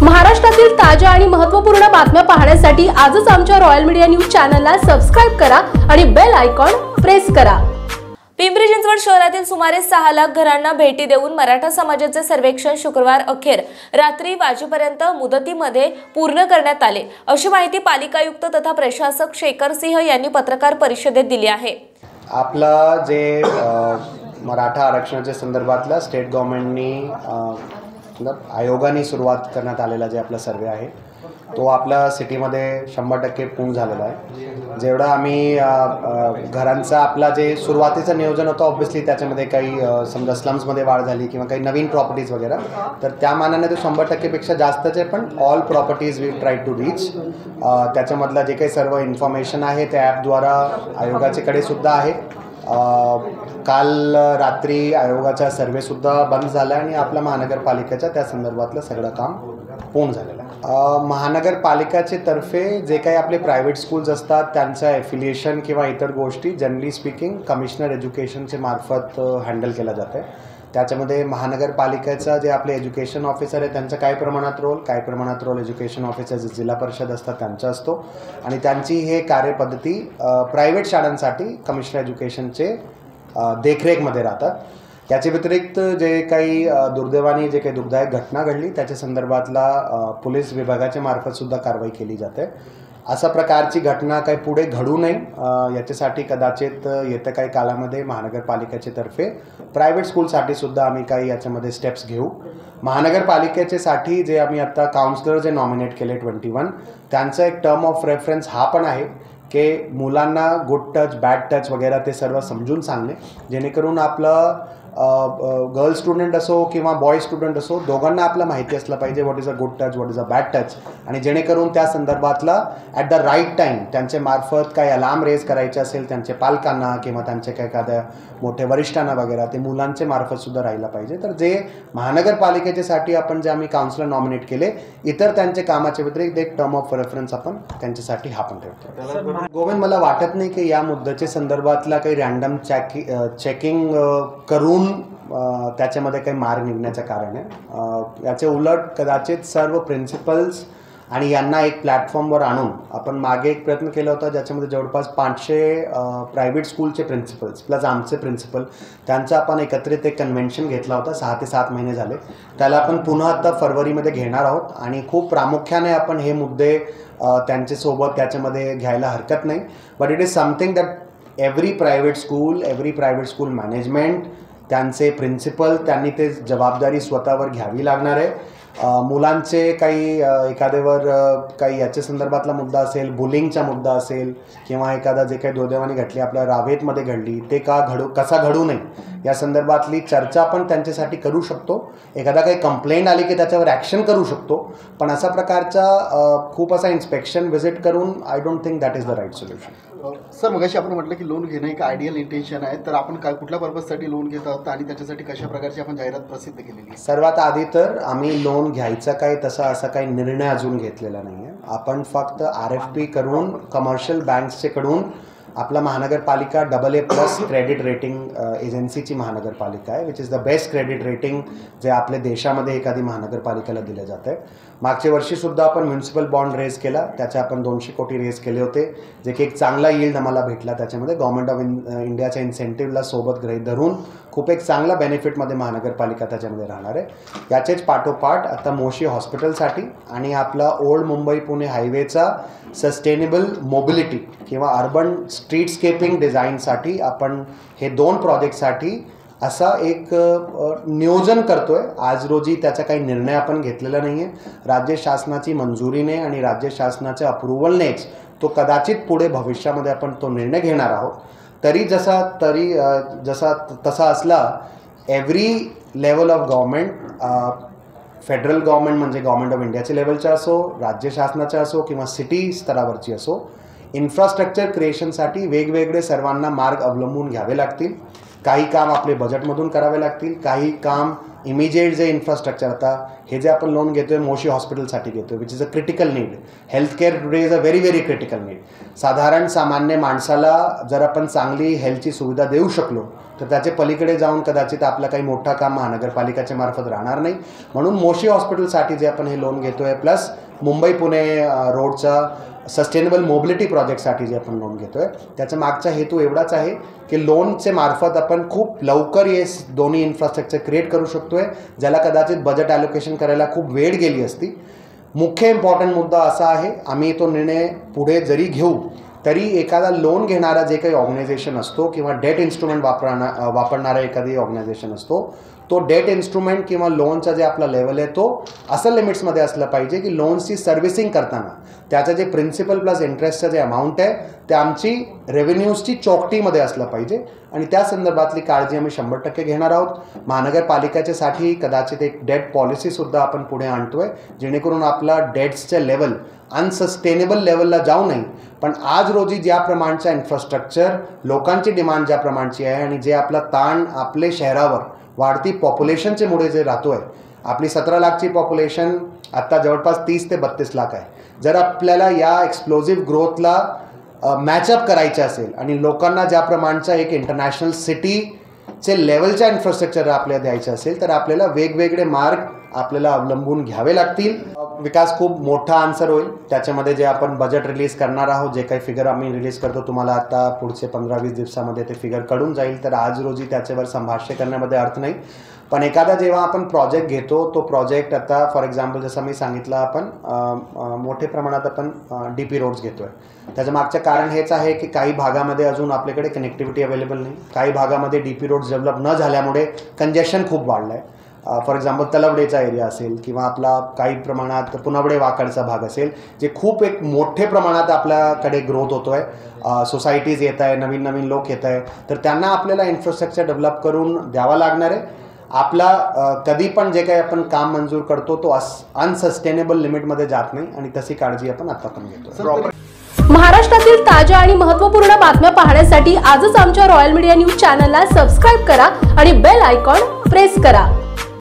महाराष्ट्रातील ताज्या आणि महत्त्वपूर्ण बातम्या पाहण्यासाठी आजच आमच्या रॉयल मीडिया न्यूज चॅनलला सबस्क्राइब करा आणि बेल आयकॉन प्रेस करा। पिंपरी चिंचवड शहरातील सुमारे 6 लाख घरांना भेटी देऊन मराठा समाजाचे सर्वेक्षण शुक्रवार अखेर रात्री वाजेपर्यंत मुदतीमध्ये पूर्ण करण्यात आले, अशी माहिती पालिका आयुक्त तथा प्रशासक शेखर सिंह यांनी पत्रकार परिषदेत दिली आहे। आपला जे मराठा आरक्षणाच्या संदर्भातला स्टेट गव्हर्नमेंटनी आयोगाने सुरुवात करण्यात आलेला जे आपला सर्वे आहे तो आपल्या सिटीमध्ये 100% पूर्ण झालेला आहे। जेवढा आम्ही घरांचा आपला जे सुरुवातीचं नियोजन होतं ऑब्व्हियसली त्याच्यामध्ये काही समजा स्लम्समध्ये वाढ झाली किंवा काही नवीन प्रॉपर्टीज वगैरे, तर त्या मानाने तो 100% पेक्षा जास्तच आहे। पण all properties we try to reach, त्याच्यामधला जे काही सर्व इन्फॉर्मेशन आहे त्या ॲपद्वारा आयोगाच्याकडे सुद्धा आहे। काल रात्री आयोगाचा सर्वेसुद्धा बंद झाला आणि आपल्या महानगरपालिकेच्या त्या संदर्भातलं सगळं काम पूर्ण झालेलं आहे। महानगरपालिकेचे तर्फे जे काही आपले प्रायव्हेट स्कूल्स असतात त्यांचं ॲफिलिएशन किंवा इतर गोष्टी जनरली स्पीकिंग कमिशनर एज्युकेशनचे मार्फत हँडल केला जातं आहे। त्याच्यामध्ये महानगरपालिकेचा जे आपले एज्युकेशन ऑफिसर आहे त्यांचा काही प्रमाणात रोल एज्युकेशन ऑफिसर जे जिल्हा परिषद असतात त्यांचा असतो आणि त्यांची हे कार्यपद्धती प्रायव्हेट शाळांसाठी कमिशनर एज्युकेशनचे देखरेखमध्ये राहतात। त्याच्या व्यतिरिक्त जे काही दुर्दैवाने जे काही दुःखदायक घटना घडली त्याच्या संदर्भातला पोलीस विभागाच्या मार्फतसुद्धा कारवाई केली जाते। अशा प्रकारची घटना काही पुढे घडू नये याच्यासाठी कदाचित येत्या काही काळामध्ये महानगरपालिकेच्या तर्फे प्रायव्हेट स्कूलसाठी सुद्धा आम्ही काही याच्यामध्ये स्टेप्स घेऊ। महानगरपालिकेच्यासाठी जे आम्ही आता काउन्सिलर जे नॉमिनेट केले 21 त्यांचा एक टर्म ऑफ रेफरन्स हा पण आहे की मुलांना गुड टच बॅड टच वगैरे ते सर्व समजून सांगणे, जेणेकरून आपलं गर्ल स्टुडंट असो किंवा बॉय स्टुडंट असो दोघांना आपलं माहिती असलं पाहिजे what is a good touch what is a bad touch, आणि जेणेकरून त्या संदर्भातला ॲट द राईट टाईम त्यांच्या मार्फत काही अलार्म रेज करायचे असेल त्यांच्या पालकांना किंवा त्यांच्या काही एखाद्या मोठ्या वरिष्ठांना वगैरे ते मुलांचे मार्फतसुद्धा राहिलं पाहिजे। तर जे महानगरपालिकेच्यासाठी आपण जे आम्ही काउन्सिलर नॉमिनेट केले इतर त्यांच्या कामाच्या व्यतिरिक्त एक टर्म ऑफ रेफरन्स आपण त्यांच्यासाठी हा पण ठेवतो। गोविंद, मला वाटत नाही की या मुद्द्याच्या संदर्भातला काही रँडम चेकिंग करून त्याच्यामध्ये काही मार्ग निघण्याचं कारण आहे। याचे उलट कदाचित सर्व प्रिन्सिपल्स आणि यांना एक प्लॅटफॉर्मवर आणून आपण मागे एक प्रयत्न केला होता ज्याच्यामध्ये जवळपास 500 प्रायव्हेट स्कूलचे प्रिन्सिपल्स प्लस आमचे प्रिन्सिपल त्यांचा आपण एकत्रित एक कन्व्हेन्शन घेतला होता। 6 ते 7 महिने झाले, त्याला आपण पुन्हा आता फरवरीमध्ये घेणार आहोत आणि खूप प्रामुख्याने आपण हे मुद्दे त्यांच्यासोबत त्याच्यामध्ये घ्यायला हरकत नाही। But it is something that every private school management त्यांचे प्रिन्सिपल त्यांनी ते जबाबदारी स्वतःवर घ्यावी लागणार आहे। मुलांचे काही एखाद्यावर काही याच्या संदर्भातला मुद्दा असेल, बुलिंगचा मुद्दा असेल किंवा एखादा जे काही दुर्दैवाने घडली आपल्या रावेतमध्ये घडली ते कसा घडू नये या संदर्भातली चर्चा आपण त्यांच्यासाठी करू शकतो। एखादा काही कंप्लेंट आली की त्याच्यावर ॲक्शन करू शकतो, पण अशा प्रकारचा खूप असा इन्स्पेक्शन व्हिजिट करून I don't think that is the right solution. Sir, मगाशी आपण म्हटलं की लोन घेणं एक आयडियल इंटेन्शन आहे, तर आपण कुठल्या पर्पजसाठी लोन घेत आहोत आणि त्याच्यासाठी कशा प्रकारची आपण जाहिरात प्रसिद्ध केलेली आहे? सर्वात आधी तर आम्ही लोन घ्यायचा काही असा काही निर्णय अजून घेतलेला नाही आहे। आपण फक्त RFP करून कमर्शियल बँक्सच्याकडून आपला महानगरपालिका AA+ क्रेडिट रेटिंग एजन्सीची महानगरपालिका आहे, which is the best credit rating जे आपल्या देशामध्ये एखादी महानगरपालिकेला दिलं जातं आहे। मागच्या वर्षीसुद्धा आपण म्युन्सिपल बॉन्ड रेज केला, त्याचे आपण 200 कोटी रेज केले होते, जे की एक चांगला यील्ड आम्हाला भेटला। त्याच्यामध्ये गव्हर्नमेंट ऑफ इंडियाच्या इन्सेंटिव्हला सोबत गृहीत धरून खूप एक चांगला बेनिफिटमध्ये महानगरपालिका त्याच्यामध्ये राहणार आहे। याचेच पाठोपाठ आता मोशी हॉस्पिटलसाठी आणि आपला ओल्ड मुंबई पुणे हायवेचा सस्टेनेबल मोबिलिटी किंवा अर्बन स्ट्रीटस्केपिंग डिझाईनसाठी आपण हे 2 प्रोजेक्टसाठी असा एक नियोजन करतोय। आज रोजी त्याचा काही निर्णय आपण घेतलेला नाही आहे। राज्य शासनाची मंजुरीने आणि राज्य शासनाच्या अप्रुव्हलनेच तो कदाचित पुढे भविष्यामध्ये आपण तो निर्णय घेणार आहोत। तसा असला every level of government, federal government म्हणजे गव्हर्नमेंट ऑफ इंडियाच्या लेवलचा असो, राज्य शासनाचा असो किंवा सिटी स्तरावरची असो, इन्फ्रास्ट्रक्चर क्रिएशनसाठी वेगवेगळे सर्वांना मार्ग अवलंबून घ्यावे लागतील। काही काम आपले बजेटमधून करावे लागतील, काही काम इमिजिएट जे इन्फ्रास्ट्रक्चर, आता हे जे आपण लोन घेतोय मोशी हॉस्पिटलसाठी घेतोय, which is a critical need. Healthcare today is a very very critical need. साधारण सामान्य माणसाला जर आपण चांगली हेल्थची सुविधा देऊ शकलो तर त्याचे पलीकडे जाऊन कदाचित आपलं काही मोठं काम महानगरपालिकेच्या मार्फत राहणार नाही. म्हणून मोशी हॉस्पिटलसाठी जे आपण हे लोन घेतोय, प्लस मुंबई पुणे रोडचा सस्टेनेबल मोबिलिटी प्रोजेक्टसाठी जे आपण लोन घेतोय, त्याचा मागचा हेतू एवढाच आहे की लोनचे मार्फत आपण खूप लवकर हे दोन्ही इन्फ्रास्ट्रक्चर क्रिएट करू शकतोय, ज्याला कदाचित बजेट ॲलोकेशन करायला खूप वेळ गेली असती. मुख्य इम्पॉर्टंट मुद्दा असा आहे, आम्ही तो निर्णय पुढे जरी घेऊ तरी एखादा लोन घेणारा जे काही ऑर्गनायझेशन असतो किंवा डेट इन्स्ट्रुमेंट वापरणारा एखादी ऑर्गनायझेशन असतो, तो डेट इन्स्ट्रुमेंट किंवा लोनचा जे आपला लेवल आहे तो असं लिमिट्समध्ये असलं पाहिजे की लोन्सची सर्व्हिसिंग करताना त्याचं जे प्रिन्सिपल प्लस इंटरेस्टचं जे अमाऊंट आहे ते आमची रेव्हेन्यूजची चौकटीमध्ये असलं पाहिजे. आणि त्या संदर्भातली काळजी आम्ही 100% घेणार आहोत. महानगरपालिकेच्यासाठी कदाचित एक डेट पॉलिसीसुद्धा आपण पुढे आणतोय, जेणेकरून आपला डेट्सचं लेवल अनसस्टेनेबल लेवलला जाऊ नये. पण आज रोजी ज्या प्रमाणचा इन्फ्रास्ट्रक्चर, लोकांची डिमांड ज्या प्रमाणची आहे आणि जे आपला ताण आपले शहरावर वाढती पॉप्युलेशनचे मुळे जे राहतोय, आपली 17 लाखची पॉप्युलेशन आत्ता जवळपास 30 ते 32 लाख आहे. जर आपल्याला या एक्सप्लोजिव्ह ग्रोथला मॅचअप करायचं असेल आणि लोकांना ज्या प्रमाणचा एक इंटरनॅशनल सिटीचे लेवलच्या इन्फ्रास्ट्रक्चर आपल्याला द्यायचं असेल तर आपल्याला वेगवेगळे मार्ग आपल्याला अवलंबून घ्यावे लागतील. विकास खूप मोठा आन्सर होईल. त्याच्यामध्ये जे आपण बजेट रिलीज करणार आहोत, जे काही फिगर आम्ही रिलीज करतो, तुम्हाला आता पुढचे 15-20 दिवसामध्ये ते फिगर कळून जाईल. तर आज रोजी त्याच्यावर संभाष्य करण्यामध्ये अर्थ नाही. पण एखादा जेव्हा आपण प्रोजेक्ट घेतो, तो प्रोजेक्ट आता फॉर एक्झाम्पल जसं मी सांगितलं, आपण मोठ्या प्रमाणात आपण DP रोड्स घेतोय. त्याच्या मागचं कारण हेच आहे की काही भागामध्ये अजून आपल्याकडे कनेक्टिव्हिटी अवेलेबल नाही. काही भागामध्ये DP रोड्स डेव्हलप न झाल्यामुळे कंजेशन खूप वाढलं आहे. फॉर एक्झाम्पल तलवडेचा एरिया असेल किंवा आपला काही प्रमाणात पुनावडे वाकडचा भाग असेल, जे खूप एक मोठे प्रमाणात आपल्याकडे ग्रोथ होतो आहे, सोसायटीज येत आहे, नवीन नवीन लोक येत आहे, तर त्यांना आपल्याला इन्फ्रास्ट्रक्चर डेव्हलप करून द्यावा लागणार आहे. आपला कधी पण जे काही आपण काम मंजूर करतो तो अनसस्टेनेबल लिमिटमध्ये जात नाही आणि तशी काळजी आपण आता पण घेतो. महाराष्ट्रातील ताज्या आणि महत्त्वपूर्ण बातम्या पाहण्यासाठी आजच आमच्या रॉयल मीडिया न्यूज चॅनलला सबस्क्राईब करा आणि बेल आयकॉन प्रेस करा.